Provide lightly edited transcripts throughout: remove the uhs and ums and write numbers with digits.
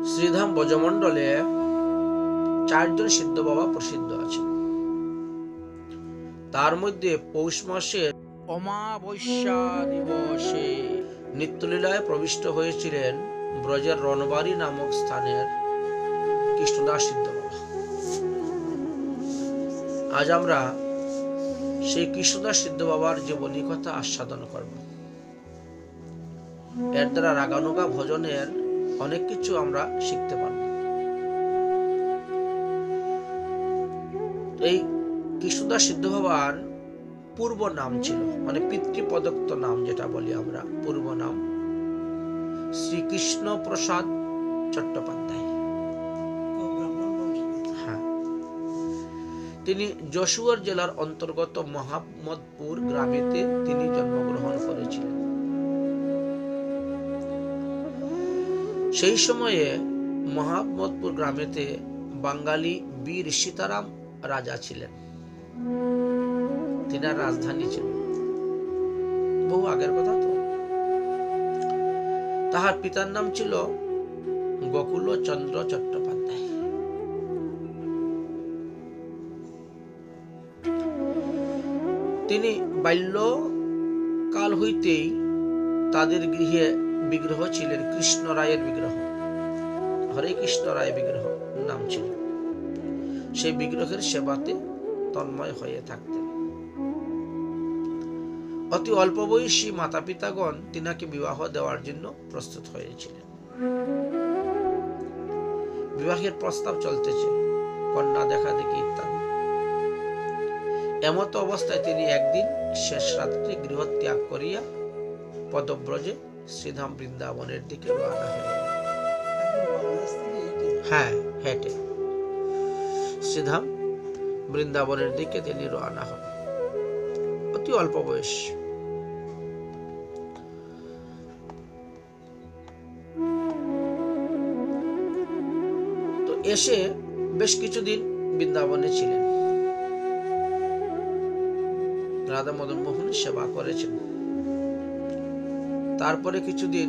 শ্রীধাম ব্রজমণ্ডলে 4 জন সিদ্ধ বাবা প্রসিদ্ধ আছেন। তার মধ্যে পৌষ মাসের অমাবস্যা দিবসে নিত্যলীলায় প্রবিষ্ট হয়েছিলেন ব্রজের রণবাড়ি নামক স্থানের কৃষ্ণদাস সিদ্ধ বাবা। আজ আমরা সেই কৃষ্ণদাস সিদ্ধ বাবার জীবনী কথা আস্বাদন করব। এর দ্বারা রাগানুগা ভজনের অনেক কিছু আমরা শিখতে পারব। এই কৃষ্ণদাস সিদ্ধ বাবার পূর্ব নাম ছিল, মানে পিতৃপ্রদত্ত নাম যেটা বলি আমরা, পূর্ব নাম শ্রীকৃষ্ণ প্রসাদ চট্টোপাধ্যায়। হ্যাঁ, তিনি যশোর জেলার অন্তর্গত মহাম্মদপুর গ্রামেতে তিনি জন্মগ্রহণ করেছিলেন। সেই সময়ে মহাম্মদপুর গ্রামেতে বাঙালি বীর সীতারাম রাজা ছিলেন। তিনার রাজধানী ছিল, বহু আগের কথা তো। তাহার পিতার নাম ছিল গোকুল চন্দ্র চট্টোপাধ্যায়। তিনি বাল্যকাল হইতেই তাদের গৃহে বিগ্রহ ছিলেন কৃষ্ণ রায়ের বিগ্রহ, হরে কৃষ্ণ রায় বিগ্রহ নাম ছিল। সেই বিগ্রহের সেবাতে তন্ময় হয়ে থাকতেন। অতি অল্প বয়সী মাতা পিতাগণ তিনাকে বিবাহ দেওয়ার জন্য প্রস্তুত হয়েছিলেন। বিবাহের প্রস্তাব চলতেছে, কন্যা দেখা দেখি ইত্যাদি। এমত অবস্থায় তিনি একদিন শেষ রাত্রি গৃহ ত্যাগ করিয়া পদব্রজে শ্রীধাম বৃন্দাবনের দিকে রওনা হলেন। হ্যাঁ, হেঁটে শ্রীধাম বৃন্দাবনের দিকে তিনি রওনা হন। অতি অল্প বয়স। তো এসে বেশ কিছুদিন বৃন্দাবনে ছিলেন, রাধা মদন মোহনের সেবা করেছেন। তারপরে কিছুদিন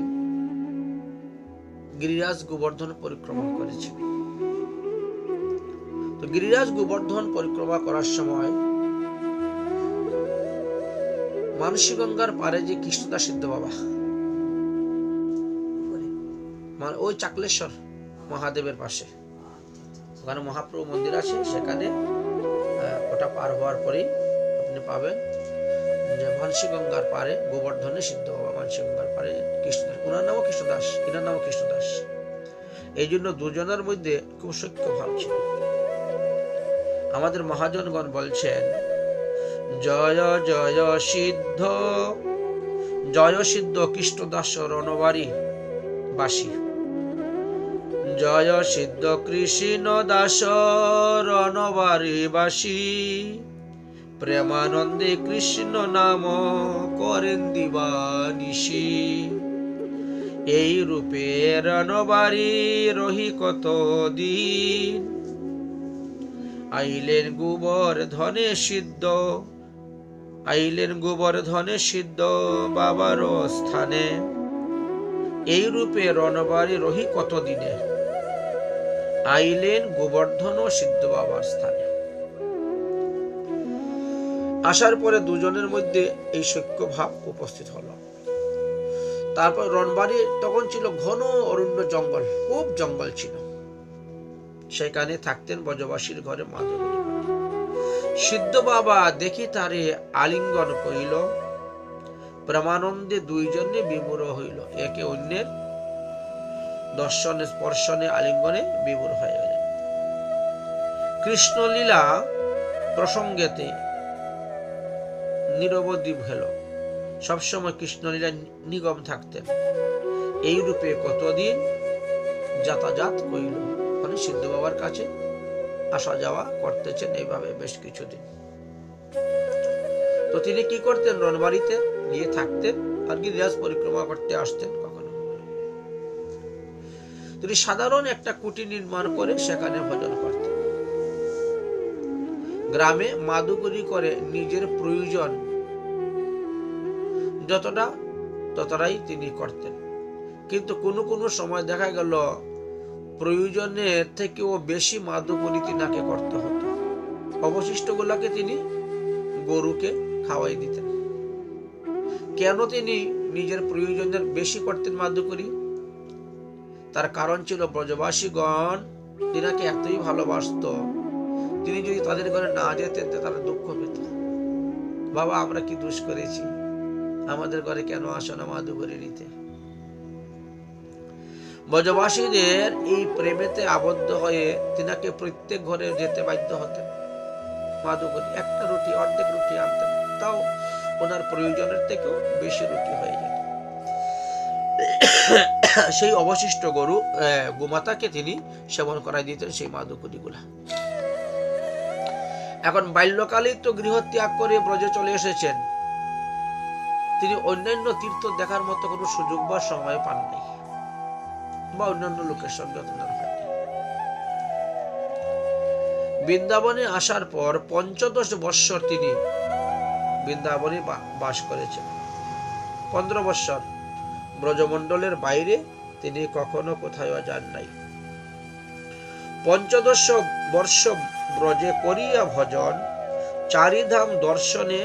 গিরিরাজ গোবর্ধন পরিক্রমা করেছেন। তো গিরিরাজ গোবর্ধন পরিক্রমা করার সময় মানসী গঙ্গার পারে যে কৃষ্ণদাস সিদ্ধ বাবা, মানে ওই চাকলেশ্বর মহাদেবের পাশে, ওখানে মহাপ্রভু মন্দির আছে, সেখানে ওটা পার হওয়ার পরেই আপনি পাবেন যে মানসী গঙ্গার পারে গোবর্ধনের সিদ্ধ বাবা। মানসী গঙ্গার পারে কৃষ্ণদাস, ওনার নামও কৃষ্ণদাস, এনার নামও কৃষ্ণদাস। এই জন্য দুজনের মধ্যে খুব সখ্য ভাব ছিল। আমাদের মহাজনগণ বলছেন, জয় জয় সিদ্ধ, জয় সিদ্ধ কৃষ্ণদাস রণবাড়ি বাসী, জয় সিদ্ধ কৃষ্ণ দাস রণবাড়ি বাসী, প্রেমানন্দে কৃষ্ণ নাম করেন দিবানিশি, এই রূপে রণবাড়ি রহি কত দিন, আইলেন গোবর্ধনে সিদ্ধ, আইলেন গোবর্ধনে সিদ্ধ বাবার স্থানে, এই রূপে রণবাড়ি রহি কত দিনে, আইলেন গোবর্ধন সিদ্ধ বাবার স্থানে। আসার পরে দুজনের মধ্যে এই সখ্য ভাব উপস্থিত হলো। তারপর রণবাড়ি তখন ছিল ঘন অরণ্য জঙ্গল, খুব জঙ্গল ছিল। সেখানে থাকতেন ব্রজবাসীর ঘরে মাধবী। সিদ্ধ বাবা দেখি তারে আলিঙ্গন করিল, প্রেমানন্দে দুইজনে বিমূঢ় হইল, একে অন্যের দর্শনে স্পর্শনে আলিঙ্গনে বিমূঢ় হয়ে গেলেন। কৃষ্ণলীলা প্রসঙ্গেতে নিরবধি হল, সবসময় কৃষ্ণলীলা নিগম থাকতেন। এই রূপে কতদিন যাতায়াত করিল, মানে সিদ্ধ বাবার কাছে আসা যাওয়া করতেছেন এইভাবে বেশ কিছুদিন। তো তিনি কি করতেন, রণবাড়িতে গিয়ে থাকতেন আর গিরিরাজ পরিক্রমা করতে আসতেন। কখনো তিনি সাধারণ একটা কুটি নির্মাণ করে সেখানে ভজন করতেন। গ্রামে মাদুগুরি করে নিজের প্রয়োজন যতটাই তিনি করতেন। কিন্তু কোনো কোনো সময় দেখা গেল প্রয়োজনের থেকেও বেশি মাদুকরি তিনাকে করতে হতো। অবশিষ্ট গুলাকে তিনি গরুকে খাওয়াই দিতেন। কেন তিনি নিজের প্রয়োজনের বেশি করতেন মাদুকরি? তার কারণ ছিল ব্রজবাসীগণ তিনাকে এতই ভালোবাসত, তিনি যদি তাদের ঘরে না যেতেন তারা দুঃখ পেত। বাবা, আমরা কি দোষ করেছি, আমাদের ঘরে কেন আসো না মাদুকরি নিতে? ব্রজবাসীদের এই প্রেমেতে আবদ্ধ হয়ে তিনাকে প্রত্যেক ঘরে যেতে বাধ্য হতেন। মাদুকরি একটা রুটি, অর্ধেক রুটি আনতেন, তাও ওনার প্রয়োজনের থেকেও বেশি রুটি হয়ে যেত। সেই অবশিষ্ট গোমাতাকে তিনি সেবন করাই দিতেন সেই মাদুকরি গুলা। এখন বাল্যকালেই তো গৃহ ত্যাগ করে ব্রজে চলে এসেছেন, তিনি অন্যান্য তীর্থ দেখার মতো কোনো সুযোগ বা সময় পান নাই, বা অন্যান্য লোকের সঙ্গে হয়নি। বৃন্দাবনে আসার পর 15 বৎসর তিনি বৃন্দাবনে বাস করেছেন। 15 বৎসর ব্রজমণ্ডলের বাইরে তিনি কখনো কোথাও যান নাই। 15 বর্ষ ব্রজে করিয়া ভজন, চারিধাম দর্শনে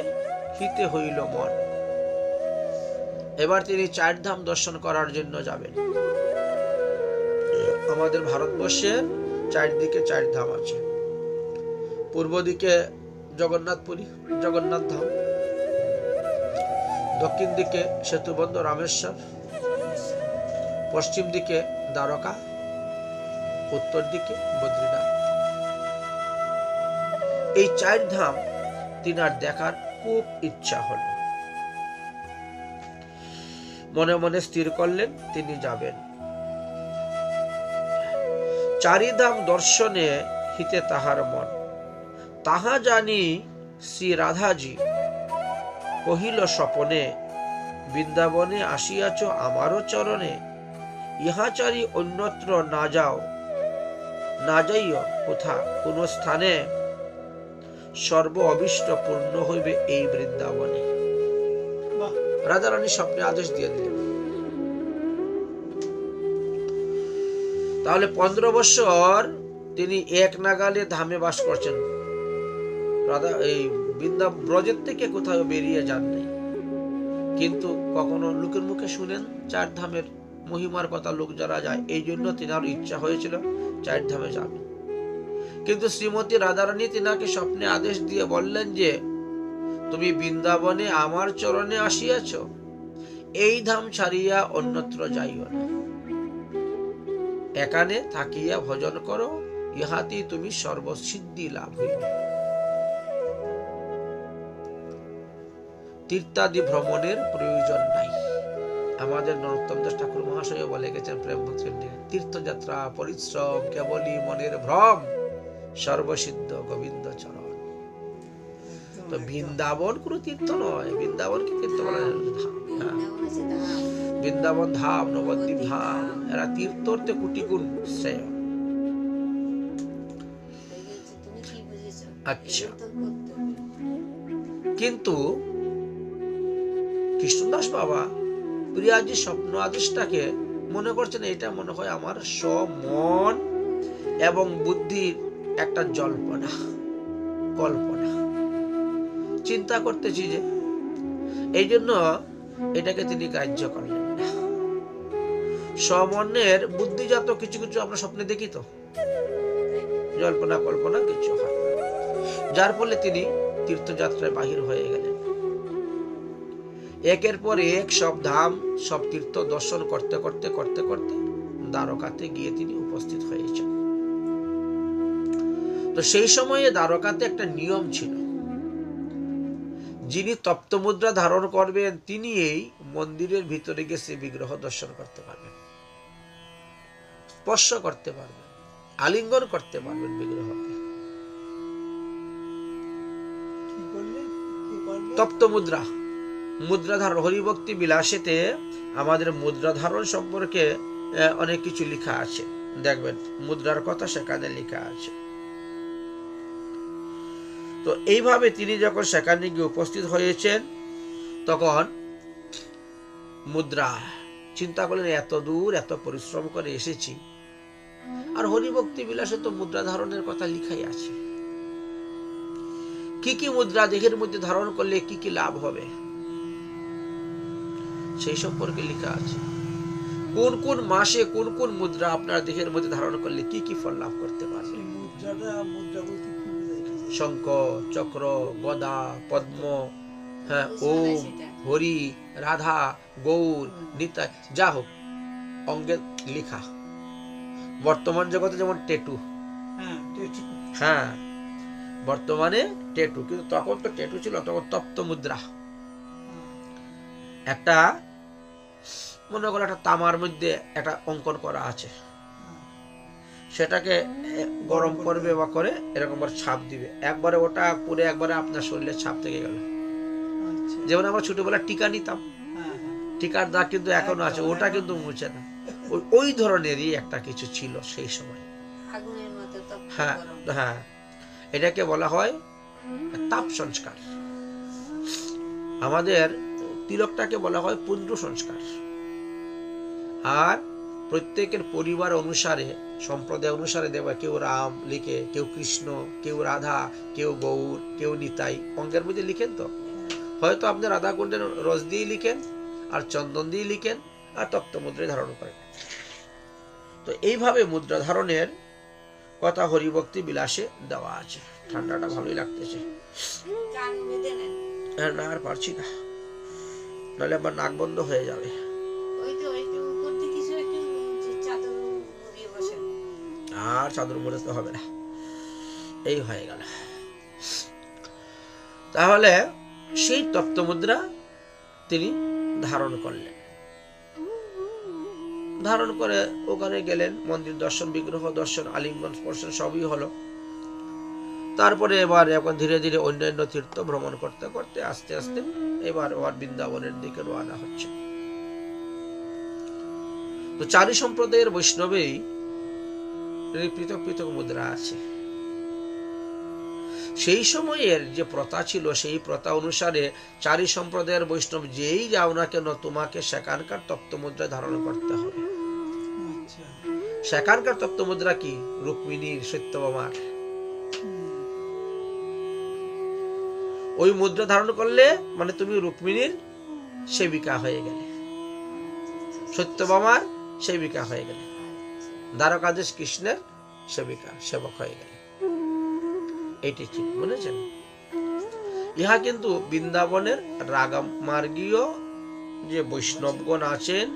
হিতে হইল মন। এবার তিনি 4 ধাম দর্শন করার জন্য যাবেন। আমাদের ভারতবর্ষের চারদিকে 4 ধাম আছে। পূর্ব দিকে জগন্নাথপুরী, জগন্নাথ ধাম, দক্ষিণ দিকে সেতুবন্ধ রামেশ্বর, পশ্চিম দিকে দ্বারকা, উত্তর দিকে বদ্রীনাথ। এই 4 ধাম তিনার দেখার খুব ইচ্ছা হল। মনে মনে স্থির করলেন তিনি যাবেন। 4 ধাম দর্শনে হিতে তাহার মন, তাহা জানি শ্রী রাধাজি কহিল স্বপনে, বৃন্দাবনে আসিয়াছ আমারও চরণে, ইহাচারি অন্যত্র না যাইও কোথা কোন স্থানে, সর্ব অভিষ্ট পূর্ণ হইবে এই বৃন্দাবনে। রাধারানী স্বপ্নে আদেশ দিয়ে দিলেন। তাহলে 15 বৎসর তিনি এক নাগালে ধামে বাস করছেন। রাধা এই ব্রজের থেকে কোথাও বেরিয়ে যান নাই, কিন্তু কখনো লোকের মুখে শুনেন 4 ধামের মহিমার কথা, লোক যারা যায়, এই জন্য তিনার ইচ্ছা হয়েছিল 4 ধামে যাবেন। কিন্তু শ্রীমতী রাধারানী তিনাকে স্বপ্নে আদেশ দিয়ে বললেন যে তুমি বৃন্দাবনে আমার চরণে আসিয়াছ, এই ধাম ছাড়িয়া অন্যত্র যাইও না, এখানে থাকিয়া ভজন করো, ইহাতেই তুমি সর্বসিদ্ধি লাভ হইবে। তীর্থাদি ভ্রমণের প্রয়োজন নাই। আমাদের নরোত্তম দাস ঠাকুর মহাশয় বলে গেছেন প্রেম ভক্তির নিয়ে, তীর্থযাত্রা পরিশ্রম কেবলই মনের ভ্রম, সর্বসিদ্ধ গোবিন্দ চরণ। তো বৃন্দাবন কোনো তীর্থ নয়, বৃন্দাবন কি তীর্থ বলা যায়? বৃন্দাবন ধাম, নবদ্বীপ ধাম, এরা তীর্থতে কোটি গুণ শ্রেয়। আচ্ছা, কিন্তু কৃষ্ণদাস বাবা প্রিয়াজি স্বপ্ন আদেশটাকে মনে করছেন এটা মনে হয় আমার মন এবং বুদ্ধির একটা কল্পনা। চিন্তা করতেছি যে এই জন্য এটাকে তিনি গ্রাহ্য করলেন না। স্বমনের বুদ্ধিজাত কিছু কিছু আমরা স্বপ্নে দেখি, তো কল্পনা কিছু হয়, যার ফলে তিনি তীর্থযাত্রায় বাহির হয়ে গেলেন। একের পর এক সব ধাম সব তীর্থ দর্শন করতে করতে করতে করতে দ্বারকাতে গিয়ে তিনি উপস্থিত হয়েছেন। তো সেই সময়ে দ্বারকাতে একটা নিয়ম ছিল, যিনি তপ্ত মুদ্রা ধারণ করবেন তিনি এই মন্দিরের ভিতরে গিয়ে সে বিগ্রহ দর্শন করতে পারবেন, স্পর্শ করতে পারবেন, আলিঙ্গন করতে পারবেন বিগ্রহকে। তপ্ত মুদ্রা ধারণ, হরিভক্তি বিলাসেতে আমাদের মুদ্রা ধারণ সম্পর্কে অনেক কিছু লেখা আছে, দেখবেন মুদ্রার কথা সেখানে লেখা আছে। তো এইভাবে তিনি যখন সেখানে গিয়ে উপস্থিত হয়েছেন, তখন মুদ্রা চিন্তা করলেন এত দূর এত পরিশ্রম করে এসেছি, আর হরিভক্তি বিলাসে তো মুদ্রা ধারণের কথা লিখাই আছে। কি কি মুদ্রা দেহের মধ্যে ধারণ করলে কি কি লাভ হবে সেই সম্পর্কে লেখা আছে। কোন কোন মাসে কোন কোন মুদ্রা আপনার দেহের মধ্যে ধারণ করলে কি কি ফল লাভ করতে পারবে। শঙ্খ, চক্র, গদা, পদ্ম, হ্যাঁ, ওম, হরি, রাধা, গৌর, নিতাই, যা হোক অঙ্গে লেখা। বর্তমান জগতে যেমন টেটু, হ্যাঁ বর্তমানে টেটু, কিন্তু তখন তো টেটু ছিল তখন তপ্ত মুদ্রা। একটা মনে করো একটা তামার মধ্যে একটা অঙ্কন করা আছে, সেটাকে গরম করবে বা করে এরকম ছাপ দিবে, একবারে ওটা পুরে একবারে আপনার শরীরে ছাপ থেকে গেল। যেমন আমরা ছোটবেলা টিকা নিতাম, টিকার দাগ কিন্তু এখনো আছে, ওটা কিন্তু মুছে না। ওই ধরনেরই একটা কিছু ছিল সেই সময়। হ্যাঁ হ্যাঁ, এটাকে বলা হয় তাপ সংস্কার। আমাদের তিলকটাকে বলা হয় পুণ্য সংস্কার। আর প্রত্যেকের পরিবার অনুসারে, সম্প্রদায় অনুসারে দেবা, কেউ রাম লিখে, কেউ কৃষ্ণ, কেউ রাধা, কেউ গৌর, কেউ নিতাই অঙ্গের মধ্যে লিখেন। তো হয়তো আপনি রাধা কুণ্ডের রস দিয়ে লিখেন, আর চন্দন দিয়ে লিখেন, আর তপ্ত মুদ্রায় ধারণ করেন। তো এইভাবে মুদ্রা ধারণের কথা হরিভক্তি বিলাসে দেওয়া আছে। ঠান্ডাটা ভালোই লাগতেছে। না আর পারছি না, নাহলে আমার নাক বন্ধ হয়ে যাবে। আর চাদর মুড়ে তো হবে না, এই হয়ে গেল। তাহলে সেই তপ্ত মুদ্রা তিনি ধারণ করলেন। ধারণ করে ওখানে গেলেন, মন্দির দর্শন, বিগ্রহ দর্শন, আলিঙ্গন স্পর্শন সবই হলো। তারপরে এবার এখন ধীরে ধীরে অন্যান্য তীর্থ ভ্রমণ করতে করতে আস্তে আস্তে এবার বৃন্দাবনের দিকে রওনা হচ্ছে। তো চারি সম্প্রদায়ের বৈষ্ণবেই পৃথক পৃথক মুদ্রা আছে। সেই সময়ের যে প্রথা ছিল, সেই প্রথা অনুসারে চারি সম্প্রদায়ের বৈষ্ণব যেই যাও না কেন, তোমাকে সেখানকার তপ্ত মুদ্রা ধারণ করতে হবে। সেখানকার তপ্ত মুদ্রা কি? রুক্মিণীর, সত্যভামার। ওই মুদ্রা ধারণ করলে মানে তুমি রুক্মিণীর সেবিকা হয়ে গেলে, সত্যভামার সেবিকা হয়ে গেলে, দ্বারকাধীশ কৃষ্ণের সেবিকা সেবক হয়ে গেলে। এটি ঠিক বুঝেছেন? ইহা কিন্তু বৃন্দাবনের রাগমার্গীয় যে বৈষ্ণবগণ আছেন,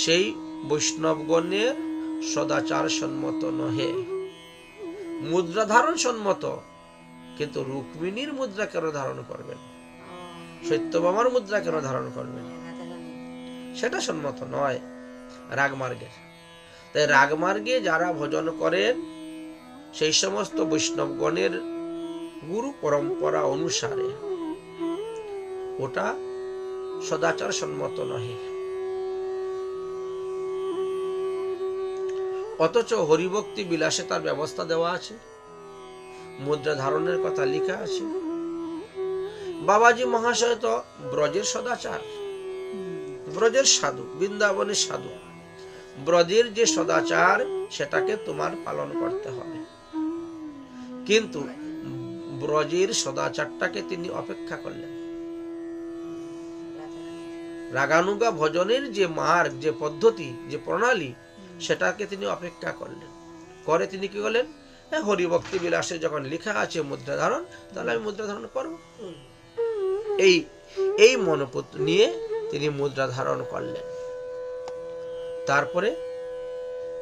সেই বৈষ্ণবগণের সদাচার সম্মত নহে, মুদ্রা ধারণ সম্মত। কিন্তু রুক্মিণীর মুদ্রা কেন ধারণ করবেন, সত্যভামার মুদ্রা কেন ধারণ করবেন, সেটা সম্মত নয় রাগমার্গের। তাই রাগমার্গে যারা ভজন করেন, সেই সমস্ত বৈষ্ণবগণের গুরু পরম্পরা অনুসারে ওটা সদাচার সম্মত নহে। অথচ হরিভক্তি বিলাসে তার ব্যবস্থা দেওয়া আছে, মুদ্রা ধারণের কথা লেখা আছে। বাবাজি মহাশয় তো ব্রজের সদাচার, ব্রজের সাধু, বৃন্দাবনের সাধু। ব্রজের যে সদাচার সেটাকে তোমার পালন করতে হবে, কিন্তু ব্রজের সদাচারটাকে তিনি অপেক্ষা করলেন। রাগানুগা ভজনের যে মার্গ, যে পদ্ধতি, যে প্রণালী, সেটাকে তিনি অপেক্ষা করলেন। করে তিনি কি করলেন? হরিভক্তি বিলাসে যখন লেখা আছে মুদ্রা ধারণ, তাহলে আমি মুদ্রা ধারণ করব। এই মনোপুত নিয়ে তিনি মুদ্রা ধারণ করলেন। তারপরে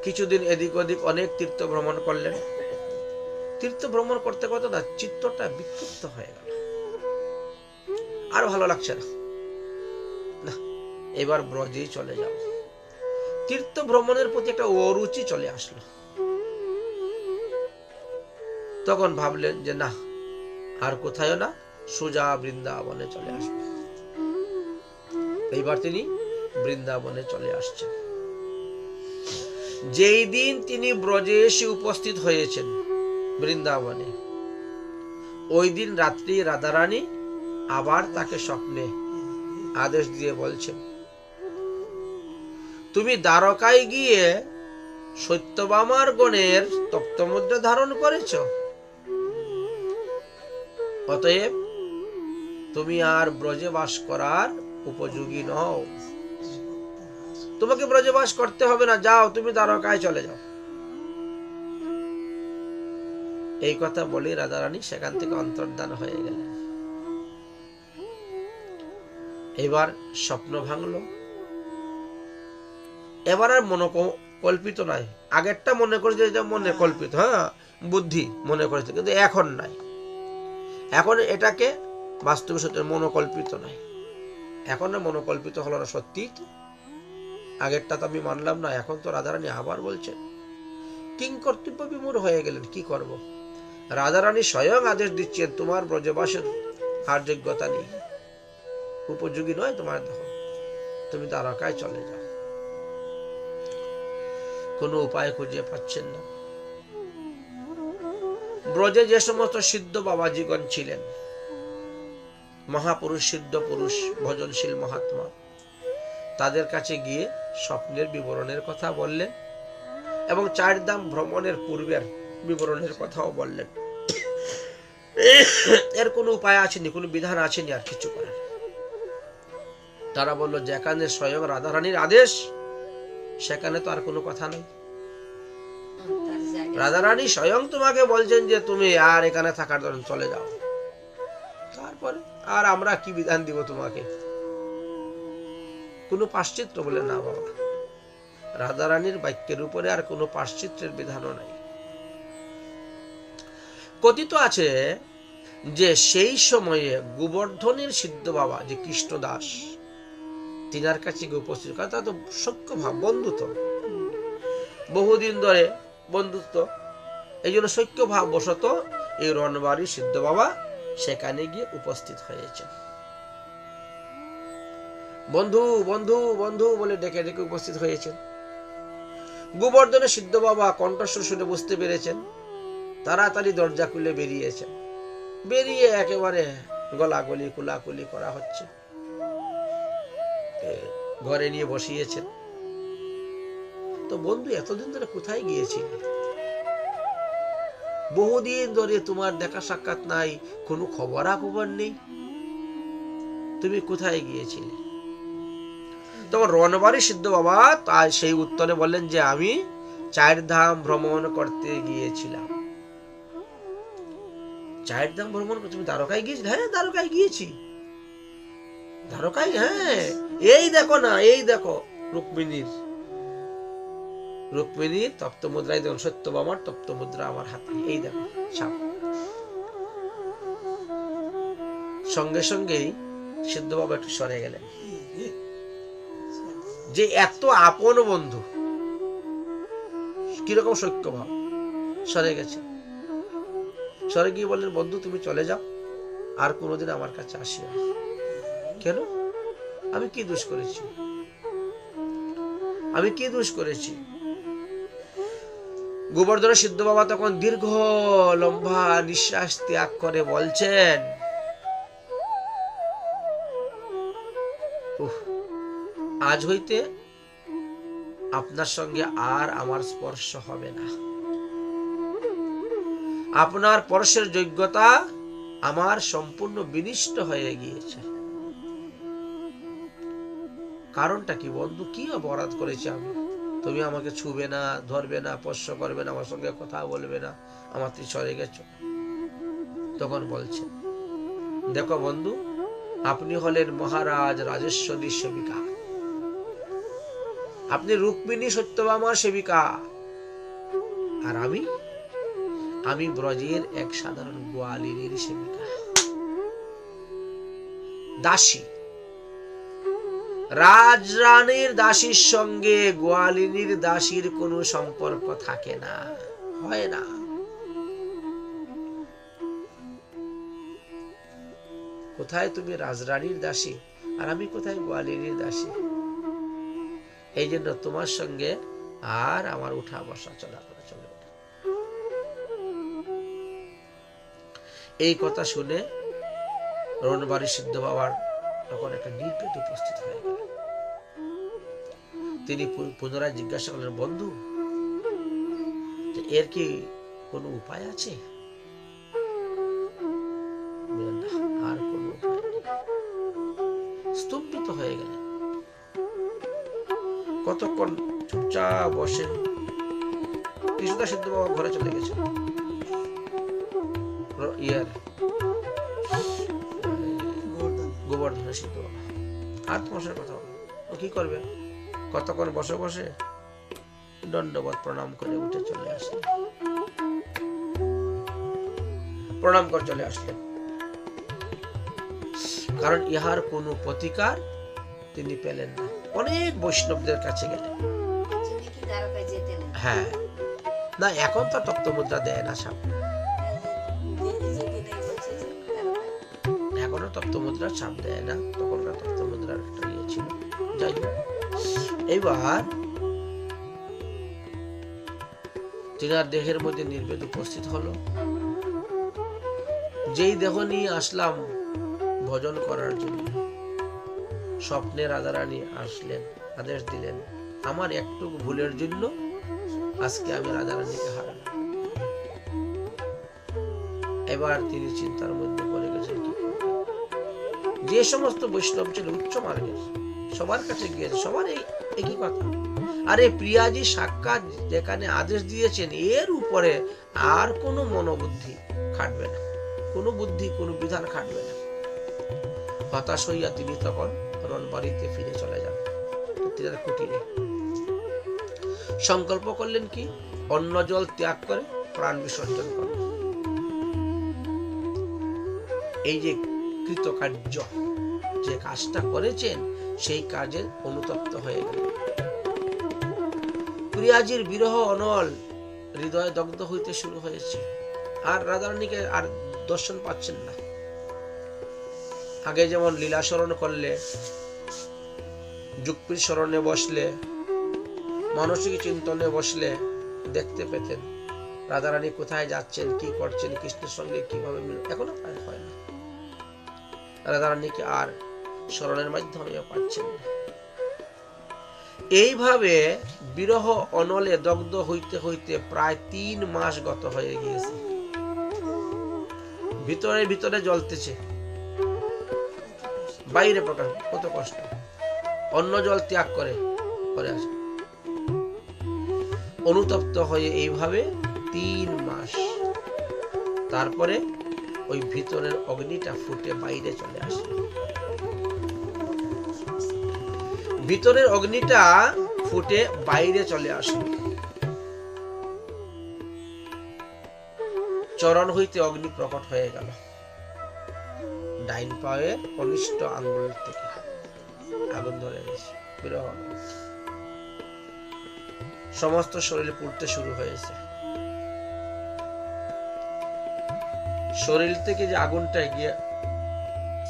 কিছুদিন এদিক ওদিক অনেক তীর্থ ভ্রমণ করলেন। তীর্থ ভ্রমণ করতে করতে না চিত্তটা বিক্ষিপ্ত হয়ে গেল, আর ভালো লাগছে না, এবার ব্রজেই চলে যাব। তীর্থ ভ্রমণের প্রতি একটা অরুচি চলে আসলো। তখন ভাবলেন যে না, আর কোথায় না, সোজা বৃন্দাবনে চলে আসবে। এইবার তিনি বৃন্দাবনে চলে আসছেন। যেই দিন তিনি ব্রজে এসে উপস্থিত হয়েছেন বৃন্দাবনে, ওই দিন রাত্রি রাধারানী আবার তাকে স্বপ্নে আদেশ দিয়ে বলছেন, তুমি দ্বারকায় গিয়ে সত্যভামার গণের তপ্ত মুদ্রা ধারণ করেছ, অতএব তুমি আর ব্রজে বাস করার উপযোগী নও, তোমাকে ব্রজে বাস করতে হবে না, যাও তুমি দ্বারকায় চলে যাও। এই কথা বলে রাধারানী সেখান থেকে অন্তর্ধান হয়ে গেলেন। এবার স্বপ্ন ভাঙলো, এবার আর মনোকল্পিত নাই। আগেরটা মনে করেছে যে মনে কল্পিত, হ্যাঁ বুদ্ধি মনে করেছে, কিন্তু এখন নাই, এখন এটাকে বাস্তবে সত্য মনোকল্পিত নাই, এখন মনোকল্পিত হলো না, সত্যি তো। আগেরটা তো আমি মানলাম না, এখন তো রাধারানী আবার বলছেন। কিং কর্তব্য বিমূঢ় হয়ে গেলেন, কি করব। রাধারানী স্বয়ং আদেশ দিচ্ছেন, তোমার ব্রজবাসের আর যোগ্যতা নেই, উপযোগী নয় তোমার দেহ, তুমি দ্বারকায় চলে যাও। কোনো উপায় খুঁজে পাচ্ছেন না। ব্রজে যে সমস্ত সিদ্ধ বাবাজিগণ ছিলেন, মহাপুরুষ, সিদ্ধ পুরুষ, ভজনশীল মহাত্মা, তাদের কাছে গিয়ে স্বপ্নের বিবরণের কথা বললেন এবং চারধাম ভ্রমণের পূর্বের বিবরণের কথাও বললেন। এর কোনো উপায় আসেনি, কোনো বিধান আসেনি আর কিছু করার। তারা বলল, যেখানে স্বয়ং রাধারানীর আদেশ, সেখানে তো আর কোনো কথা নেই। রাধারানী স্বয়ং তোমাকে বলছেন যে তুমি আর এখানে থাকার জন্য চলে যাও, তারপরে আর আমরা কি বিধান দিব তোমাকে? কোনো পাশ্চিত্য বলে না বাবা, রাধারানীর বাক্যের উপরে আর কোনো পাশ্চিত্যের বিধানও নাই। কথিত আছে যে সেই সময়ে গোবর্ধনের সিদ্ধ বাবা যে কৃষ্ণদাস, তিনার কাছে গিয়ে উপস্থিত, কারণ তা তো সখ্য ভাব, বন্ধুত্ব, বহুদিন ধরে বন্ধুত্ব, এই জন্য সখ্য ভাব বশত এই রণবাড়ি সিদ্ধ বাবা সেখানে গিয়ে উপস্থিত হয়েছেন। বন্ধু বন্ধু বন্ধু বলে ডেকে ডেকে উপস্থিত হয়েছেন। গোবর্ধনের সিদ্ধ বাবা কণ্ঠস্বর শুনে বুঝতে পেরেছেন, তাড়াতাড়ি দরজা খুলে বেরিয়েছেন। বেরিয়ে একেবারে গলাগলি কুলাকুলি করা হচ্ছে, ঘরে নিয়ে বসিয়েছেন। তো বন্ধু, এতদিন ধরে কোথায় গিয়েছিলে? বহুদিন ধরে তোমার দেখা সাক্ষাৎ নাই, কোনো খবরাখবর নেই, তুমি কোথায় গিয়েছিলে? তখন রণবাড়ি সিদ্ধ বাবা তাই সেই উত্তরে বললেন যে আমি চারধাম ভ্রমণ করতে গিয়েছিলাম। চারধাম ভ্রমণ করতে? তুমি দ্বারকায় গিয়েছিলে? হ্যাঁ দ্বারকায় গিয়েছি। দ্বারকায়? হ্যাঁ, এই দেখো না, এই দেখো রুক্মিণীর তপ্ত মুদ্রায় দেখুন, সত্যভামার তপ্ত মুদ্রা আমার হাতে, এই দেখো ছাপ। সঙ্গে সঙ্গেই সিদ্ধ বাবা একটু সরে গেলেন, যে এত আপন বন্ধু, কিরকম সখ্য ভাব, সরে গেছে। সরে গিয়ে বললেন, বন্ধু তুমি চলে যাও, আর কোনোদিন আমার কাছে আসিও না। কেন? আমি কি দোষ করেছি? আমি কি দোষ করেছি? গোবর্ধন সিদ্ধ বাবা তখন দীর্ঘ লম্বা নিঃশ্বাস ত্যাগ করে বলছেন, আজ হইতে আপনার সঙ্গে আর আমার স্পর্শ হবে না। আপনার পরশের যোগ্যতা আমার সম্পূর্ণ বিনিষ্ট হয়ে গিয়েছে। কারণটা কি বন্ধু? কি অপরাধ করেছি আমি? তুমি আমাকে ছুবে না, ধরবে না, স্পর্শ করবে না, আমার সঙ্গে কথা বলবে না, আমার তুই সরে গেছো। তখন বলছে, দেখো বন্ধু, আপনি হলেন মহারাজ রাজেশ্বরীর সেবিকা, আপনি রুক্মিণী সত্যভামার সেবিকা, আর আমি ব্রজের এক সাধারণ গোয়ালিনীর সেবিকা, দাসী। রাজরানীর দাসীর সঙ্গে গোয়ালিনীর দাসীর কোনো সম্পর্ক থাকে না, হয় না। কোথায় তুমি রাজরানীর দাসী, আর আমি কোথায় গোয়ালিনীর দাসী? এই জন্য তোমার সঙ্গে আর আমার উঠা বসা চলাফেরা চলবে না। এই কথা শুনে রণবাড়ি সিদ্ধ বাবার তখন একটা নির্বেদ উপস্থিত হয়ে গেল। তিনি পুনরায় জিজ্ঞাসা করলেন, বন্ধু এর কি কোনো উপায় আছে? আর কোনো উপায় নেই। স্তম্ভিত হয়ে গেলেন। কতক্ষণ চুপচাপ বসেন। কৃষ্ণদা সিদ্ধ বাবা ঘরে চলে গেছে। গোবর্ধন সিদ্ধ বাবা আর তোমার কথা বলো, ও কি করবে? কতক্ষণ বসে বসে দণ্ডবত প্রণাম করে উঠে চলে আসলেন। প্রণাম করে চলে আসলেন, কারণ ইহার কোনো প্রতিকার তিনি পেলেন না। অনেক বৈষ্ণবদের কাছে গেলেন। হ্যাঁ, না এখন তো তপ্ত মুদ্রা দেয় না সাপ, এখনো তপ্ত মুদ্রা ছাপ দেয় না, তখনকার তপ্ত মুদ্রার একটা ইয়ে ছিল। যাই হোক, এইবার তিনার দেহের মধ্যে নির্বেদ উপস্থিত হলো। যেই দেহ নিয়ে আসলাম ভজন করার জন্য, স্বপ্নে রাধারানী আসলেন, আদেশ দিলেন, আমার একটু ভুলের জন্য আজকে আমি রাধারানীকে হারালাম। এবার তিনি চিন্তার মধ্যে পড়ে গেছেন কি করবেন। যে সমস্ত বৈষ্ণব ছিল উচ্চ মার্গের, সবার কাছে গিয়েছে, সবার একই কথা, আরে প্রিয়াজি সাক্ষাৎ যেখানে আদেশ দিয়েছেন এর উপরে আর কোনো মনোবুদ্ধি খাটবে না, কোনো বুদ্ধি কোনো বিধান খাটবে না। হতাশ হইয়া তিনি তখন রণবাড়িতে ফিরে চলে যান। তিনার কুটিরে সংকল্প করলেন কি, অন্ন জল ত্যাগ করে প্রাণ বিসর্জন করবেন। এই যে কৃতকার্য, যে কাজটা করেছেন সেই কাজে অনুতপ্ত হয়ে গেল। প্রিয়াজির বিরহ অনল হৃদয় দগ্ধ হইতে শুরু হয়েছে। আর রাধারানীকে আর দর্শন পাচ্ছেন না। আগে যেমন লীলা স্মরণ করলে, যুক্তির স্মরণে বসলে, মানসিক চিন্তনে বসলে দেখতে পেতেন রাধারানী কোথায় যাচ্ছেন, কি করছেন, কৃষ্ণের সঙ্গে কিভাবে মিল। এখনো প্রায় হয় না। রাধারানীকে আর স্মরণের মাধ্যমে পাচ্ছেন না। এইভাবে বিরহ অনলে দগ্ধ হইতে হইতে প্রায় 3 মাস গত হয়ে গিয়েছে। ভিতরে ভিতরে জ্বলতেছে, বাইরে প্রকাশ, কত কষ্ট। অন্ন জল ত্যাগ করে করে আসে, অনুতপ্ত হয়ে এইভাবে 3 মাস। তারপরে ওই ভিতরের অগ্নিটা ফুটে বাইরে চলে আসে। ভিতরের অগ্নিটা ফুটে বাইরে চলে আসে। চরণ হইতে অগ্নি প্রকট হয়ে গেল। ডাইন পায়ের কনিষ্ঠ আঙ্গুল থেকে আগুন ধরে গেছে। সমস্ত শরীরে পুড়তে শুরু হয়েছে। শরীর থেকে যে আগুনটা গিয়ে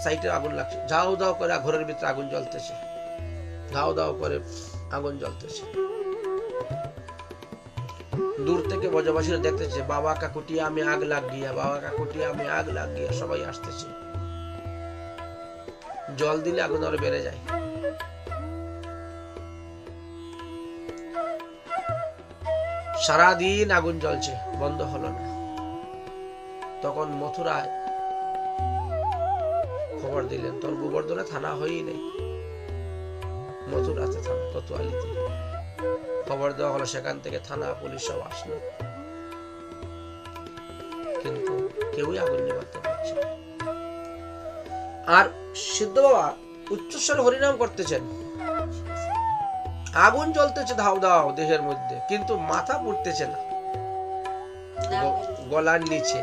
সাইডে আগুন লাগছে, ধাও ধাও করে ঘরের ভিতরে আগুন জ্বলতেছে, ধাও ধাও করে আগুন জ্বলতেছে। দূর থেকে ব্রজবাসীরা দেখতেছে, বাবা কাকুটিয়া আমি আগ লাগ গিয়া, বাবা কাকুটিয়া আমি আগ লাগ গিয়া, সবাই আসতেছে। জল দিলে আগুন আরো বেড়ে যায়। সারাদিন আগুন জ্বলছে, বন্ধ হলো না। তখন মথুরায় খবর দিলেন, তোর গোবর্ধনে থানা হয়ই নেই, মথুরাতে থানা, কোতোয়ালিতে খবর দেওয়া হলো। সেখান থেকে থানা পুলিশ সব আসলো, কিন্তু কেউই আগুন নিভাতে পারছে না। আর সিদ্ধ বাবা উচ্চস্বরে হরিনাম করতেছেন, আগুন জ্বলতেছে ধাও ধাও দেহের মধ্যে, কিন্তু মাথা পুড়তেছে না, গলার নিচে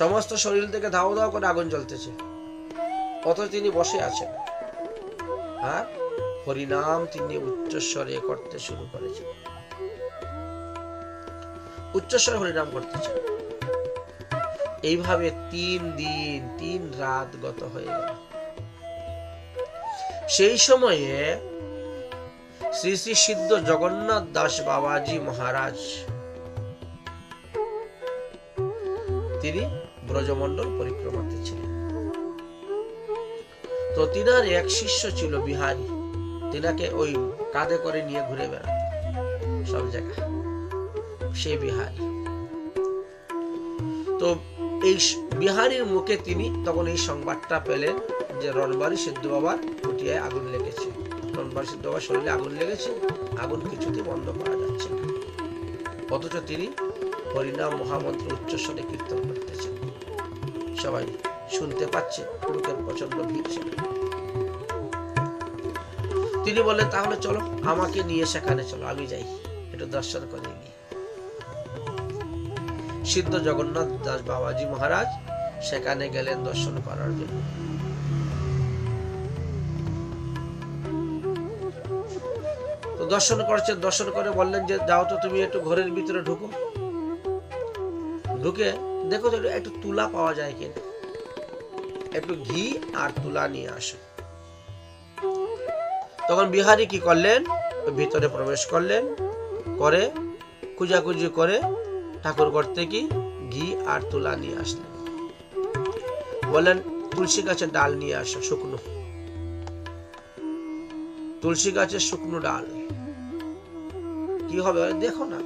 সমস্ত শরীর থেকে ধাও ধাও করে আগুন জ্বলতেছে। অথচ তিনি বসে আছেন আর হরিনাম তিনি উচ্চস্বরে করতে শুরু করেছেন। উচ্চস্বরে হরিনাম করতেছেন। এইভাবে 3 দিন 3 রাত গত হয়ে গেল। সেই সময়ে শ্রী শ্রী সিদ্ধ জগন্নাথ দাস বাবাজি মহারাজ তিনি ব্রজমণ্ডল পরিক্রমাতে ছিলেন। তো তিনার এক শিষ্য ছিল বিহারী, তিনাকে ওই কাঁধে করে নিয়ে ঘুরে বেড়াত। সব জায়গায়, সেই বিহারী। তো এই বিহারীর মুখে তিনি তখন এই সংবাদটা পেলেন যে রণবাড়ি সিদ্ধ বাবার কুটিয়ায় আগুন লেগেছে, রণবাড়ি সিদ্ধ বাবার শরীরে আগুন লেগেছে, আগুন কিছুতেই বন্ধ করা যাচ্ছে না। অথচ তিনি হরিনাম মহামন্ত্র উচ্চস্বরে কীর্তন করতেছেন, সবাই শুনতে পাচ্ছে, লোকের প্রচন্ড ভিড় ছিল। তিনি বললেন তাহলে চলো আমাকে নিয়ে সেখানে চলো, আমি যাই একটু দর্শন করে নিই। সিদ্ধ জগন্নাথ দাস বাবাজি মহারাজ সেখানে গেলেন দর্শন করার জন্য। তো দর্শন করছেন, দর্শন করে বললেন যে যাও তো তুমি একটু ঘরের ভিতরে ঢুকো, ঢুকে দেখো তো একটু তুলা পাওয়া যায় কিনা, একটু ঘি আর তুলা নিয়ে আসো। তখন বিহারী কি করলেন, ভিতরে প্রবেশ করলেন, করে খুঁজাখুঁজি করে ঠাকুর ঘর থেকে ঘি আর তুলা নিয়ে আসলেন। বললেন তুলসী গাছের ডাল নিয়ে আসো, শুকনো তুলসী গাছের শুকনো ডাল। কি হবে দেখো না,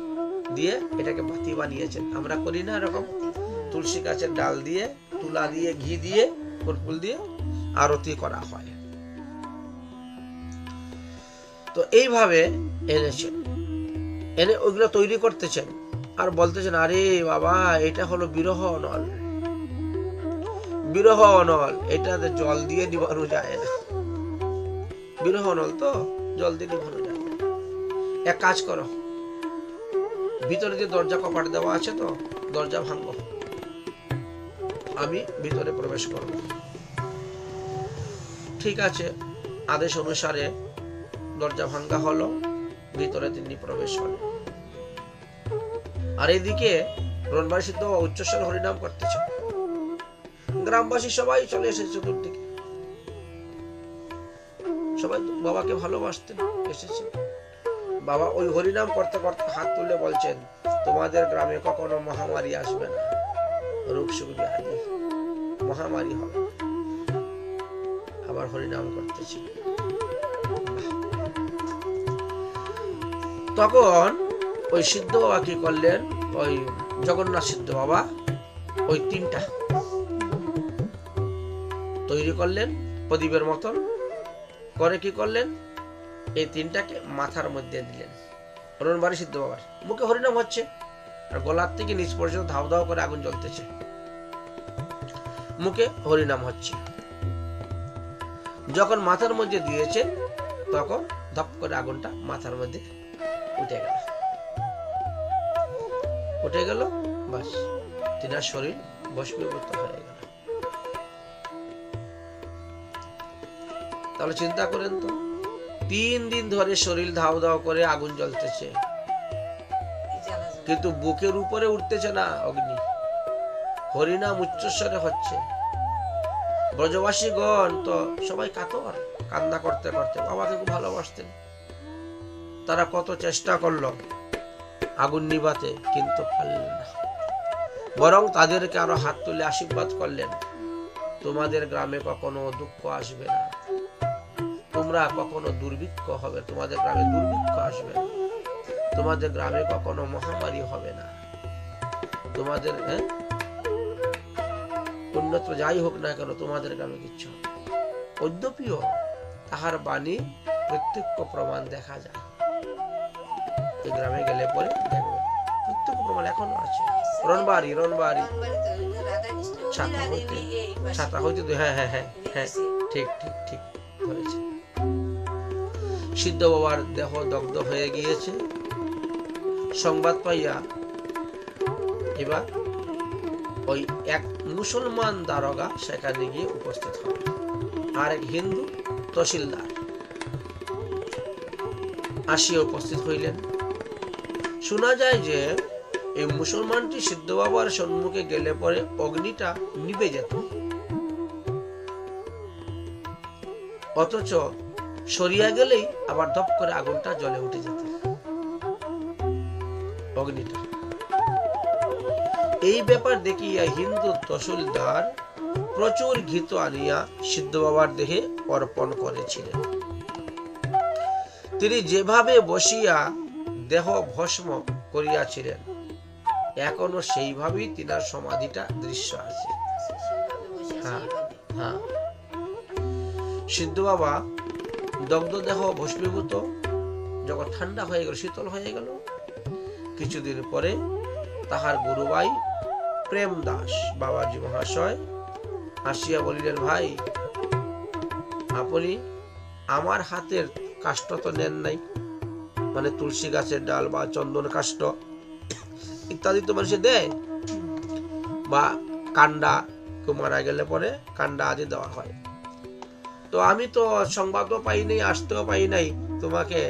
দিয়ে এটাকে বাতি বানিয়েছেন। আমরা করি না এরকম, তুলসী গাছের ডাল দিয়ে, তুলা দিয়ে, ঘি দিয়ে, কর্পূর দিয়ে আরতি করা হয়। তো এইভাবে এনেছেন, এনে ওইগুলো তৈরি করতেছেন আর বলতেছেন আরে বাবা এটা হলো বিরহ অনল, বিরহ অনল, এটাতে জল দিয়ে নিবানো যায় না, বিরহ অনল তো জল দিয়ে নিবানো যায় না। এক কাজ করো, ভিতরে যে দরজা কপাট দেওয়া আছে তো দরজা ভাঙো, আমি ভিতরে প্রবেশ করব। ঠিক আছে, আদেশ অনুসারে দরজা ভাঙ্গা হলো, ভিতরে তিনি প্রবেশ হলেন। আর এদিকে রণবাড়ি সিদ্ধ উচ্চস্বরে হরিনাম করতেছে, গ্রামবাসী সবাই চলে এসেছে চতুর্দিকে, সবাই বাবাকে ভালোবাসতেন, এসেছে। বাবা ওই হরিনাম করতে করতে হাত তুলে বলছেন তোমাদের গ্রামে কখনো মহামারী আসবে না, রোগ সুখ ব্যাধি মহামারী হবে। আবার হরিনাম করতেছি। তখন ওই সিদ্ধ বাবা কি করলেন, ওই জগন্নাথ সিদ্ধ বাবা ওই তিনটা তৈরি করলেন প্রদীপের মতন করে, কি করলেন এই তিনটাকে মাথার মধ্যে দিলেন। রণবাড়ি সিদ্ধ বাবার মুখে হরিনাম হচ্ছে আর গলার থেকে নিচ পর্যন্ত ধাও ধাও করে আগুন জ্বলতেছে, মুখে হরিনাম হচ্ছে। যখন মাথার মধ্যে দিয়েছে তখন ধপ করে আগুনটা মাথার মধ্যে উঠে গেল, বাস তিনার শরীর ভস্মীভূত হয়ে গেল। তাহলে চিন্তা করেন তো, 3 দিন ধরে শরীর ধাও ধাও করে আগুন জ্বলতেছে, কিন্তু বুকের উপরে উঠতেছে না অগ্নি, হরিনাম উচ্চস্বরে হচ্ছে। ব্রজবাসীগণ তো সবাই কাতর, কান্না করতে করতে বাবাকে খুব ভালোবাসতেন। তারা কত চেষ্টা করলো আগুন নিভাতে, কিন্তু পারলেন না। বরং তাদেরকে আরো হাত তুলে আশীর্বাদ করলেন তোমাদের গ্রামে কখনো দুঃখ আসবে না, তোমরা কখনো দুর্ভিক্ষ হবে, তোমাদের গ্রামে দুর্ভিক্ষ আসবে না, তোমাদের গ্রামে কখনো মহামারী হবে না, তোমাদের উন্নত যাই হোক না কেন তোমাদের গ্রামে কিচ্ছু হবে। অদ্যপিও তাহার বাণী প্রত্যক্ষ প্রমাণ দেখা যায়। এই গ্রামে গেলে পরে দেখবে প্রত্যক্ষ প্রমাণ এখনো আছে। রণবাড়ি ছাতা হইতে হ্যাঁ হ্যাঁ হ্যাঁ হ্যাঁ ঠিক ঠিক ঠিক ধরেছে। সিদ্ধ বাবার দেহ দগ্ধ হয়ে গিয়েছে। সংবাদ পাইয়া এবার ওই এক মুসলমান দারোগা সেখানে গিয়ে উপস্থিত হন, আর এক হিন্দু তহসিলদার আসিয়া উপস্থিত হইলেন। শোনা যায় যে এই মুসলমানটি সিদ্ধ বাবার সম্মুখে গেলে পরে অগ্নিটা নিভে যেত, অথচ সরিয়া গেলেই আবার ধপ করে আগুনটা জ্বলে উঠে যেত অগ্নিটা। এই ব্যাপার দেখিয়া হিন্দু তহসিলদার প্রচুর ঘৃত আনিয়া সিদ্ধ বাবার দেহে অর্পণ করেছিলেন। তিনি যেভাবে বসিয়া দেহ ভস্ম করিয়াছিলেন, এখনো সেইভাবেই তিনার সমাধিটা দৃশ্য আছে। হ্যাঁ হ্যাঁ, সিদ্ধ বাবা দগ্ধ দেহ ভস্মীভূত যখন ঠান্ডা হয়ে গেল, শীতল হয়ে গেল, কিছুদিন পরে তাহার গুরুভাই প্রেম দাস বাবাজি মহাশয় আসিয়া বলিলেন, ভাই আপনি আমার হাতের কাষ্ঠ তো নেন নাই, মানে তুলসী গাছের ডাল বা চন্দন কাষ্ঠ ইত্যাদি তো মানুষে দেয়, বা কান্ডা, কেউ মারা গেলে পরে কান্ডা আদি দেওয়া হয়। তো আমি তো সংবাদও পাই নাই, আসতেও পাই নাই, তোমাকে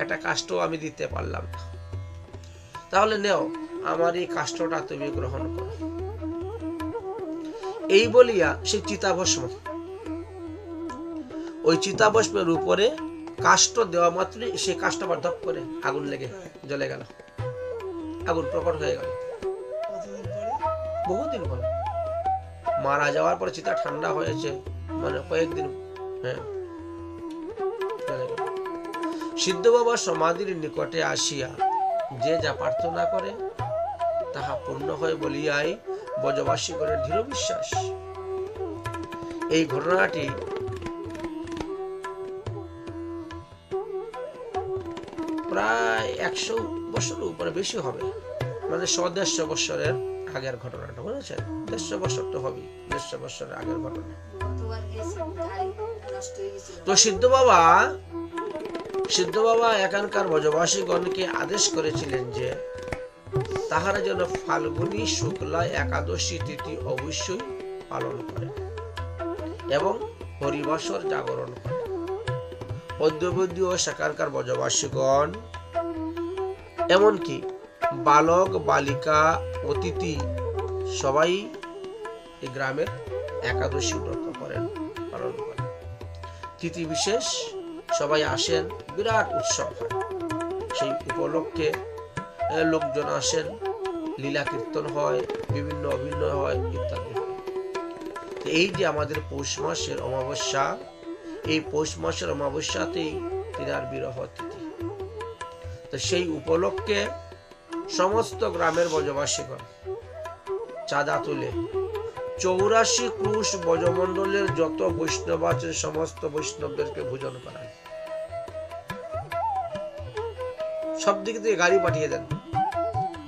একটা কাষ্ঠ আমি দিতে পারলাম না, তাহলে নেও আমার এই কাষ্ঠটা তুমি গ্রহণ করো। এই বলিয়া সেই চিতাভস্ম, ওই চিতাভস্মের উপরে কাষ্ঠ দেওয়া মাত্রই সেই কাষ্ঠ আবার ধপ করে আগুন লেগে জ্বলে গেল, আগুন প্রকট হয়ে গেল। বহুদিন পরে মারা যাওয়ার পরে চিতা ঠান্ডা হয়েছে, মানে কয়েকদিন। হ্যাঁ, সিদ্ধ বাবা সমাধির নিকটে আসিয়া যে যা প্রার্থনা করে তাহা পূর্ণ হয় বলিয়াই ব্রজবাসী করে দৃঢ় বিশ্বাস। এই ঘটনাটি প্রায় 100 বছরের উপরে বেশি হবে, মানে 150 বছরের আগের ঘটনাটা, বুঝেছেন? 150 বছর তো হবে, 150 বছরের আগের ঘটনা। তো সিদ্ধ বাবা এখানকার ব্রজবাসীগণকে আদেশ করেছিলেন যে তাহারা যেন ফাল্গুনী শুক্লা একাদশী তিথি অবশ্যই পালন করে এবং হরিবাসর জাগরণ করে। অদ্যবধি ও সেখানকার ব্রজবাসীগণ, এমনকি বালক বালিকা অতিথি সবাই এই গ্রামের একাদশী ব্রত করেন, পালন করেন। তিথি বিশেষ সবাই আসেন, বিরাট উৎসব হয়। সেই উপলক্ষে লোকজন আসেন, লীলা কীর্তন হয়, বিভিন্ন অভিনয় হয় ইত্যাদি। এই যে আমাদের পৌষ মাসের অমাবস্যা, এই পৌষ মাসের অমাবস্যাতেই তিনার বিরহ তিথি। তো সেই উপলক্ষে সমস্ত গ্রামের ব্রজবাসীগণ চাঁদা তুলে 84 ক্রুশ ব্রজমণ্ডলের যত বৈষ্ণব আছেন সমস্ত বৈষ্ণবদেরকে ভোজন করায়। সব দিক থেকে গাড়ি পাঠিয়ে দেন।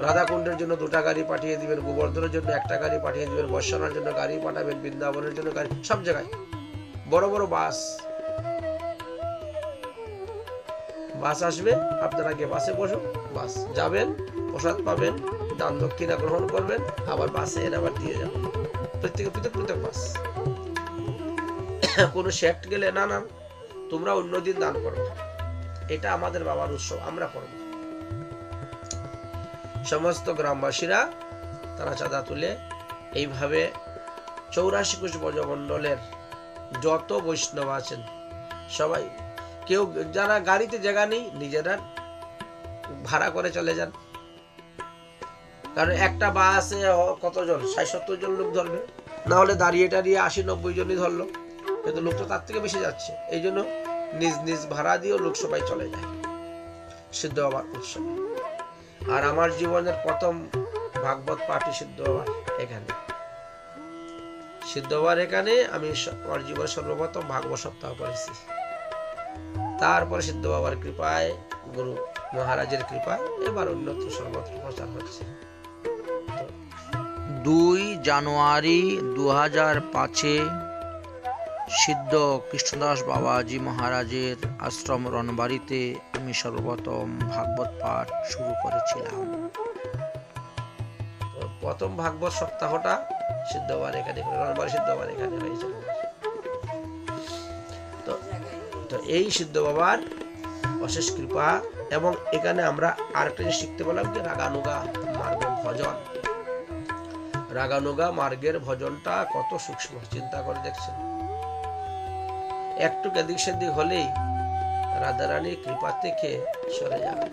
রাধাকুণ্ডের জন্য 2টা গাড়ি পাঠিয়ে দিবেন, গোবর্ধনের জন্য 1টা গাড়ি পাঠিয়ে দিবেন, বর্ষানার জন্য গাড়ি পাঠাবেন, বৃন্দাবনের জন্য গাড়ি, সব জায়গায় বড় বড় বাস আসবে, আপনারা গিয়ে বাসে বসুন, বাস যাবেন, প্রসাদ পাবেন, দান দক্ষিণা গ্রহণ করবেন, আবার বাসে এনে আবার দিয়ে যাবেন। প্রত্যেক বাস। কোনো সেক্ট গেলে না তোমরা অন্যদিন দান করো, এটা আমাদের বাবার উৎসব, আমরা করব। সমস্ত গ্রামবাসীরা তারা চাঁদা তুলে এইভাবে 84 কোষ ব্রজমণ্ডলের যত বৈষ্ণব আছেন সবাই, কেউ যারা গাড়িতে জায়গা নেই নিজেরা ভাড়া করে চলে যান, কারণ একটা বাসে কতজন, 60-70 জন লোক ধরবে, না হলে দাঁড়িয়ে 80-90 জনই ধরলো, কিন্তু লোক তো তার থেকে বেশি যাচ্ছে। এই জন্য নিজ নিজ ভাড়া দিয়েও লোক সবাই চলে যায় সিদ্ধ বাবার উৎসবে। আর আমার জীবনের প্রথম ভাগবত পাঠই সিদ্ধ বাবার এখানে। সিদ্ধ বাবার এখানে আমি আমার জীবনের সর্বপ্রথম ভাগবত সপ্তাহ করেছি। তারপরে সিদ্ধ বাবার কৃপায়, গুরু মহারাজের কৃপায় এবার অন্যত্র সর্বত্র প্রচার হচ্ছে। 2 জানুয়ারি 2005-এ সিদ্ধ কৃষ্ণদাস বাবাজি মহারাজের আশ্রম রণবাড়িতে আমি সর্বপ্রথম ভাগবত পাঠ শুরু করেছিলাম। প্রথম ভাগবত সপ্তাহটা সিদ্ধ বাবার এখানে, রণবাড়ি সিদ্ধ বাবার এখানে হয়েছিল। তো এই সিদ্ধ বাবার অশেষ কৃপা, এবং এখানে আমরা আরেকটা জিনিস শিখতে পেলাম যে রাগানুগা মার্গের ভজন। রাগানুগা মার্গের ভজনটা কত সূক্ষ্ম, চিন্তা করে দেখছেন। একটু এদিক সেদিক হলেই রাধারানীর কৃপা থেকে সরে যাবে।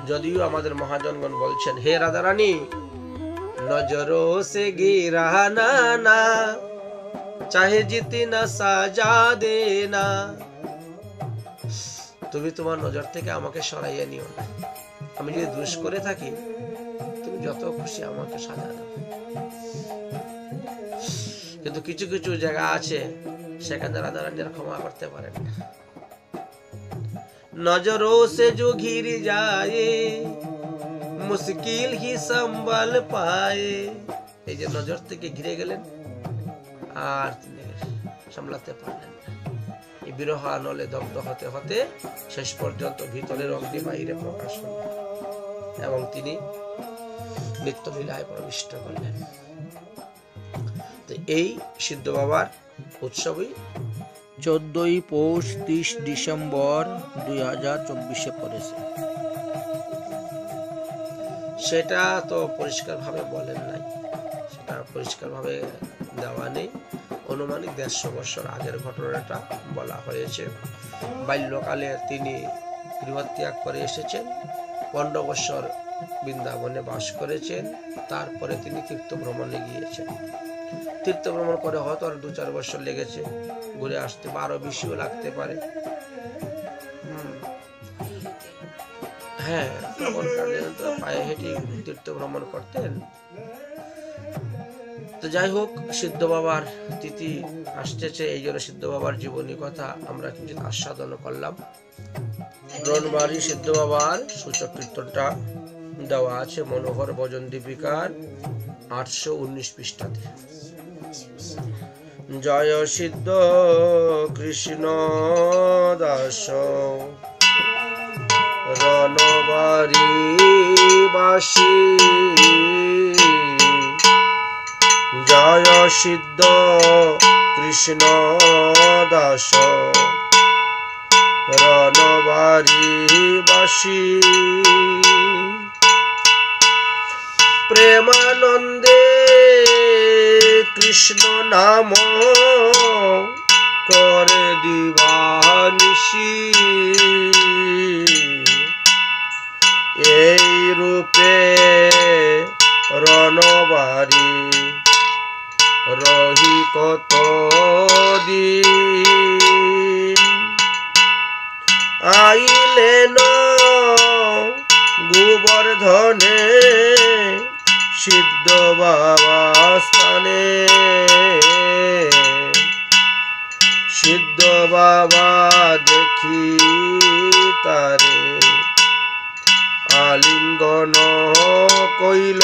যদিও আমাদের মহাজনগণ বলছেন, হে রাধারানী নজরো সে গিরানা না চাহে জিতি না সাজা দেনা, তুমি তোমার নজর থেকে আমাকে সরাইয়া নিও না। আমি যদি দোষ করে থাকি তুমি যত খুশি আমাকে সাজা দাও। কিন্তু কিছু কিছু জায়গা আছে সেখানে রাজা রানীরা ক্ষমা করতে পারেন না। नजरों से जो घिर जाए मुश्किल ही संभल पाए। এই যে নজর থেকে ঘিরে গেলেন আর তিনি সামলাতে পারলেন না। এই বিরহ আনলে দগ্ধ হতে হতে শেষ পর্যন্ত ভিতরের অগ্নি বাইরে প্রকাশ হল এবং তিনি নিত্যলীলায় প্রবিষ্ট করলেন। তো এই সিদ্ধ বাবার উৎসবই 14ই পৌষ 30 ডিসেম্বর 2024 পড়েছে। সেটা তো পরিষ্কার ভাবে বলেন নাই, সেটা পরিষ্কার ভাবে দেওয়া নেই। অনুমানিক 150 বছর আগের ঘটনাটা বলা হয়েছে। বাল্যকালে তিনি গৃহত্যাগ করে এসেছেন, 15 বছর বৃন্দাবনে বাস করেছেন, তারপরে তিনি তীর্থ ভ্রমণে গিয়েছেন। তীর্থ ভ্রমণ করে হয়তো আর 2-4 বছর লেগেছে, ঘুরে আসতে 12-20ও লাগতে পারে। হ্যাঁ, পায়ে হেঁটে তীর্থ ভ্রমণ করতেন। তো যাই হোক, সিদ্ধ বাবার তিথি আসতেছে, এই জন্য সিদ্ধ বাবার জীবনী কথা আমরা কিছু আস্বাদন করলাম। রণবাড়ি সিদ্ধ বাবার সূচক কীর্তনটা দেওয়া আছে মনোহর ভজন দীপিকার 819 পৃষ্ঠাতে। জয় সিদ্ধ কৃষ্ণ দাস রণবাড়ি বাসী, জয় সিদ্ধ কৃষ্ণ দাস রণবাড়ি বাসী। প্রেমানন্দে কৃষ্ণ নাম করে দিবানিশি, এই রূপে রণবাড়ি রহি কত দিন। আইলেন গোবর্ধনে সিদ্ধ বাবা স্থানে, সিদ্ধ বাবা দেখি তারে আলিঙ্গন কইল।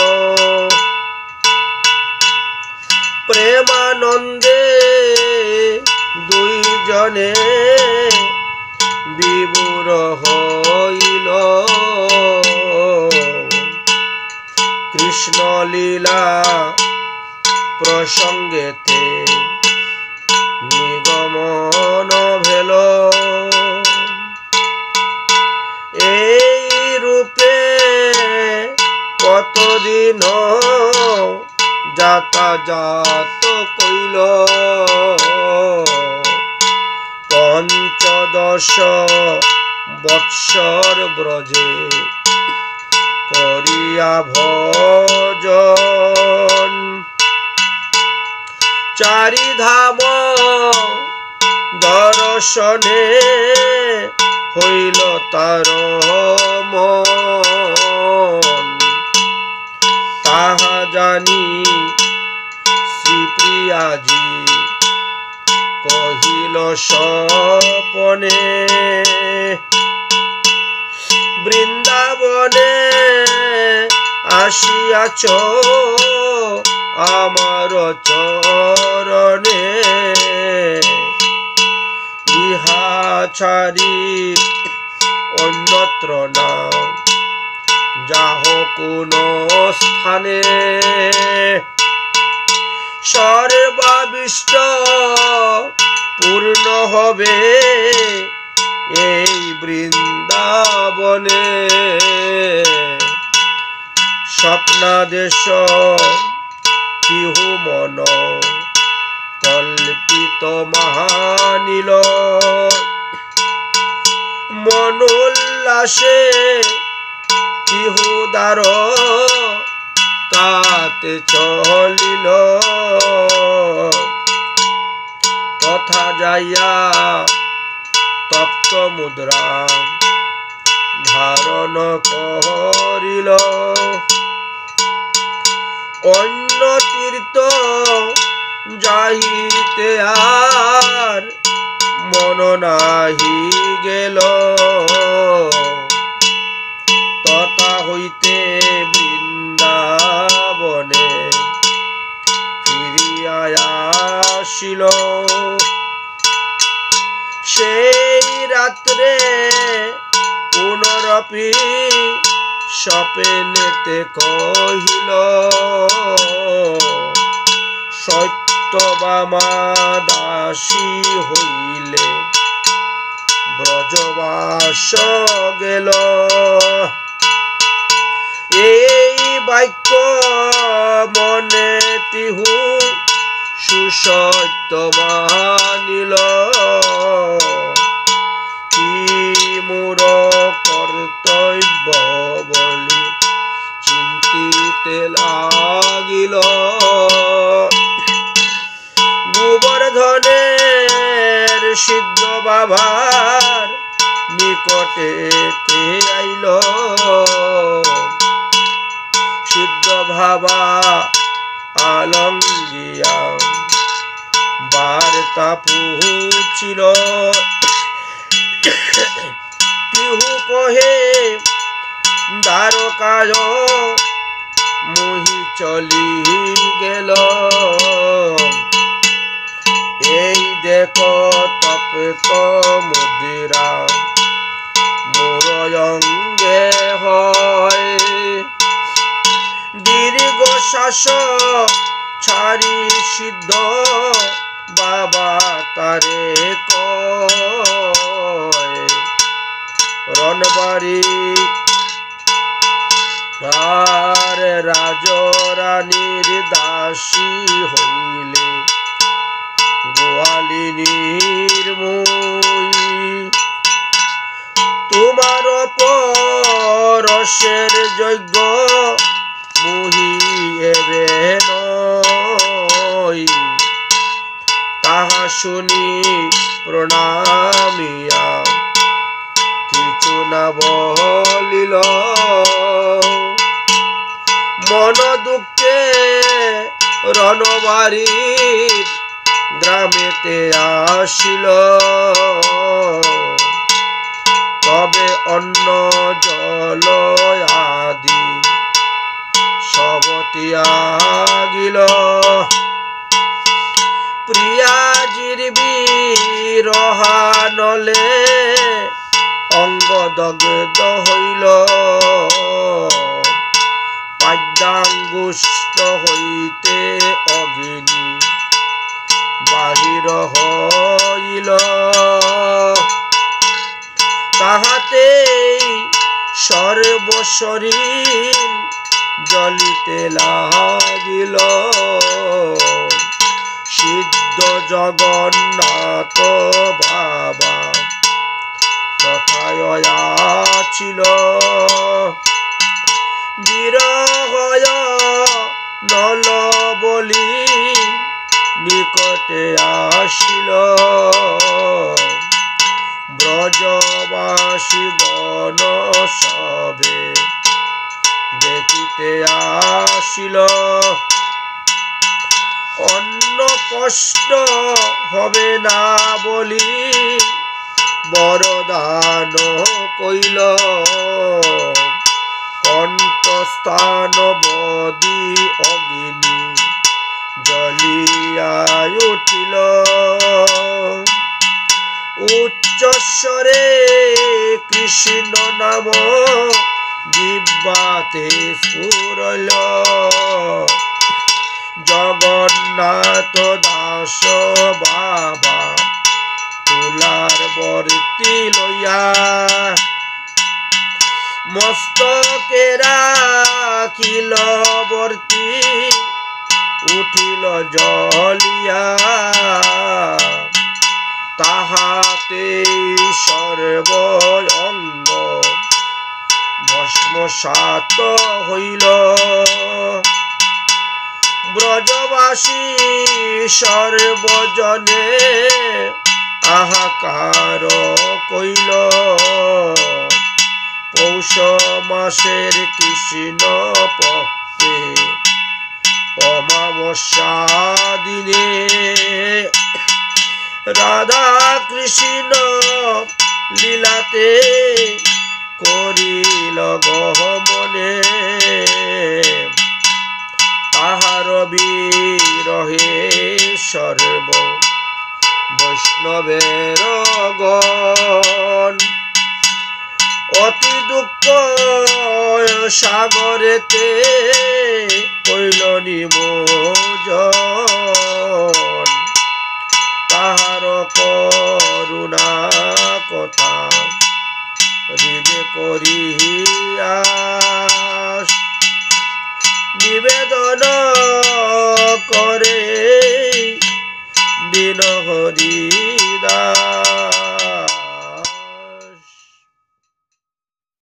প্রেমানন্দে দুইজনে বিভোর হইল, কৃষ্ণ লীলা প্রসঙ্গেতে নিগমন ভেল। এই রূপে কতদিন যাতাযাত কইল, 15 বৎসর ব্রজে করিয়া ভজন। চারিধাম দর্শনে হইল তার মন, তাহা জানি শ্রীপ্রিয়াজি কহিল স্বপনে। বৃন্দাবনে আসিয়াছ আমার চরণে, ইহা ছাড়ি অন্যত্র না যাহ কোন স্থানে। সর্বাবিষ্ট পূর্ণ হবে এই বৃন্দাবনে। স্বপ্নাদেশ তিহু মন কল্পিত মহানীল, মনোল্লাসে তিহুদার কাতে চলিল। তথা যাইয়া তপ্ত শক্ত মুদ্রা ধারণ করিল। অন্য তীর্থ যাইতে আর মন নাহি গেল। তথা হইতে বৃন্দাবনে ফিরিয়া আসিল। সেই রাত্রে পুনরপি স্বপ্নেতে কহিল, সত্যভামা দাসী হইলে ব্রজবাস গেল। এই বাক্য মনে তিহু সুসত্য মানিল। কি মোর কর্তব্য বলি চিন্তিতে লাগিল। গোবর্ধনের সিদ্ধ বাবার নিকটে আইল। সিদ্ধ ভাবা আলঙ্গিয়া বার্তা পৌঁছিল। তিহু কহে, দ্বারকায় মুহি চলি গেল। এই দেখো তপ্ত মুদ্রা মোর অঙ্গে হয়। দীর্ঘ শ্বাস ছাড়ি সিদ্ধ বাবা তারে কয়, রণবাড়ি আর রাজরানীর দাসী হইলে গোয়ালিনীর মই। তোমার পরশের যজ্ঞ মুহি এবে নয়। তাহা শুনি প্রণামিয়া কিছু না বলিল। মন দুঃখে রণবাড়ির গ্রামেতে আসিল। তবে অন্ন জল আদি সব ত্যাগিল। প্রিয়াজির বিরহানলে অঙ্গ দগ্ধ হইল। পাদ্যাঙ্গুষ্ঠ হইতে অগ্নি বাহির হইল। তাহাতেই সর্বশরীর জ্বলিতে লাগিল। সিদ্ধ জগন্নাথ বাবা তথায় আছিল। বিরহয় নল বলি নিকটে আসিল। ব্রজবাসী গণ সবে দেখিতে আসিল। অন্য কষ্ট হবে না বলি বরদান কইল। কণ্ঠস্থান বদি অগ্নি জ্বলিয়া উঠিল। উচ্চস্বরে কৃষ্ণ নাম জিহ্বাতে স্ফুরল। জগন্নাথ দাস বাবা তুলার বর্তি লইয়া মস্তকে রাখিল বর্তি উঠিল জ্বলিয়া। তাহাতে সর্ব অঙ্গ ভস্মসাৎ হইল। ব্রজবাসী সর্বজনে আহাকার কইল পৌষ মাসের কৃষ্ণ পক্ষে অমাবস্যা দিনে রাধা কৃষ্ণ লীলাতে করিল গমনে তাহার বিরহে সর্ব বৈষ্ণবের গণ অতি দুঃখ সাগরেতে কইল নিমজ্জন তাহার করুণা কথা হৃদে করিয়া নিবেদন করে দিন হরি